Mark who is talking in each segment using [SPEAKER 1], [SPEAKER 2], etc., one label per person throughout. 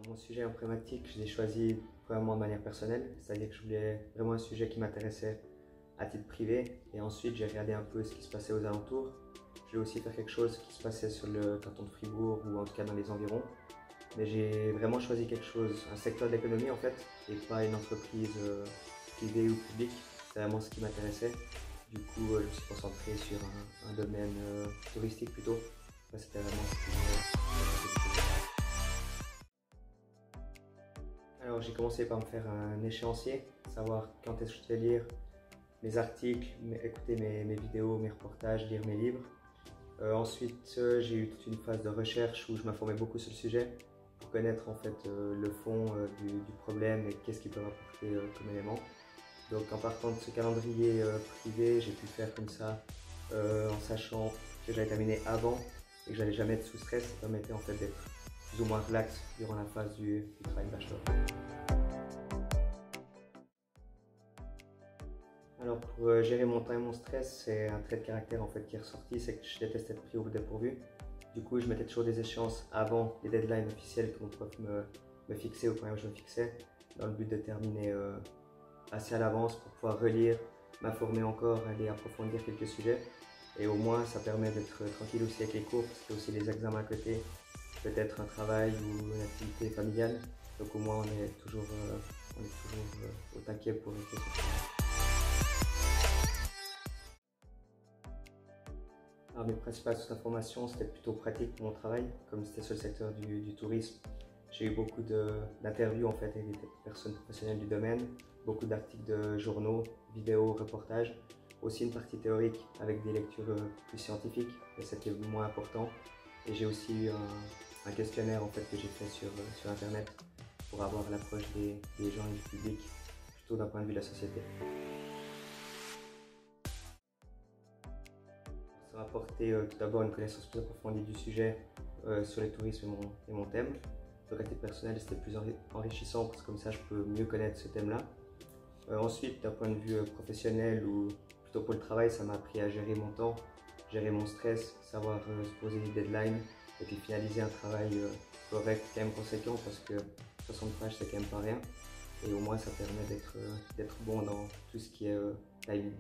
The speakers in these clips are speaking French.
[SPEAKER 1] Mon sujet emblématique, je l'ai choisi vraiment de manière personnelle, c'est-à-dire que je voulais vraiment un sujet qui m'intéressait à titre privé, et ensuite j'ai regardé un peu ce qui se passait aux alentours. Je voulais aussi faire quelque chose qui se passait sur le canton de Fribourg ou en tout cas dans les environs, mais j'ai vraiment choisi quelque chose, un secteur de l'économie en fait, et pas une entreprise privée ou publique. C'est vraiment ce qui m'intéressait. Du coup, je me suis concentré sur un domaine touristique plutôt. C'était vraiment ce qui Alors j'ai commencé par me faire un échéancier, savoir quand est-ce que je devais lire mes articles, écouter mes vidéos, mes reportages, lire mes livres. Ensuite, j'ai eu toute une phase de recherche où je m'informais beaucoup sur le sujet pour connaître en fait le fond du problème et qu'est-ce qu'ils peuvent apporter comme élément. Donc en partant de ce calendrier privé, j'ai pu faire comme ça en sachant que j'avais terminé avant et que j'allais jamais être sous stress. Ça permettait en fait d'être plus ou moins relax durant la phase du travail de bachelor. Alors pour gérer mon temps et mon stress, c'est un trait de caractère en fait qui est ressorti, c'est que je déteste être pris au dépourvu. Du coup, je mettais toujours des échéances avant les deadlines officielles que mon prof me fixait ou quand je me fixais, dans le but de terminer assez à l'avance pour pouvoir relire, m'informer encore, aller approfondir quelques sujets. Et au moins, ça permet d'être tranquille aussi avec les cours, parce qu'il y a aussi les examens à côté, peut-être un travail ou une activité familiale. Donc au moins, on est toujours au taquet pour écrire ce sujet. Alors, mes principales sources d'informations, c'était plutôt pratique pour mon travail, comme c'était sur le secteur du tourisme. J'ai eu beaucoup d'interviews en fait avec des personnes professionnelles du domaine, beaucoup d'articles de journaux, vidéos, reportages, aussi une partie théorique avec des lectures plus scientifiques, mais c'était moins important. Et j'ai aussi eu un questionnaire en fait que j'ai fait sur internet pour avoir l'approche des gens et du public, plutôt d'un point de vue de la société. Ça m'a apporté tout d'abord une connaissance plus approfondie du sujet sur le tourisme et mon thème. Donc à titre personnel, c'était plus enrichissant parce que comme ça je peux mieux connaître ce thème-là. Ensuite, d'un point de vue professionnel ou plutôt pour le travail, ça m'a appris à gérer mon temps, gérer mon stress, savoir se poser des deadlines et puis finaliser un travail correct, quand même conséquent parce que 60 pages c'est quand même pas rien. Et au moins ça permet d'être bon dans tout ce qui est timing.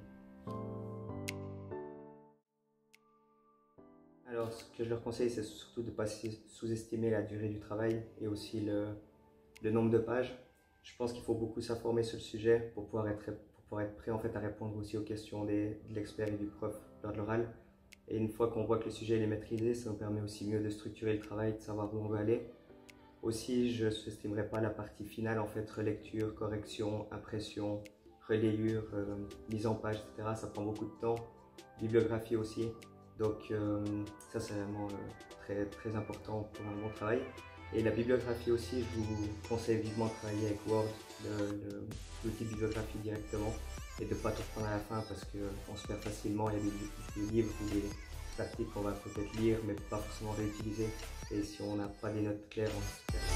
[SPEAKER 1] Alors, ce que je leur conseille, c'est surtout de ne pas sous-estimer la durée du travail et aussi le nombre de pages. Je pense qu'il faut beaucoup s'informer sur le sujet pour pouvoir être prêt en fait, à répondre aussi aux questions de l'expert et du prof lors de l'oral. Et une fois qu'on voit que le sujet est maîtrisé, ça nous permet aussi mieux de structurer le travail, de savoir où on veut aller. Aussi, je ne sous-estimerai pas la partie finale, en fait, relecture, correction, impression, relayure, mise en page, etc. Ça prend beaucoup de temps. Bibliographie aussi. Donc ça c'est vraiment très important pour un bon travail. Et la bibliographie aussi, je vous conseille vivement de travailler avec Word, l'outil de bibliographie directement, et de ne pas tout prendre à la fin parce qu'on se perd facilement. Il y a des livres ou des articles qu'on va peut-être lire mais pas forcément réutiliser. Et si on n'a pas des notes claires, on se perd.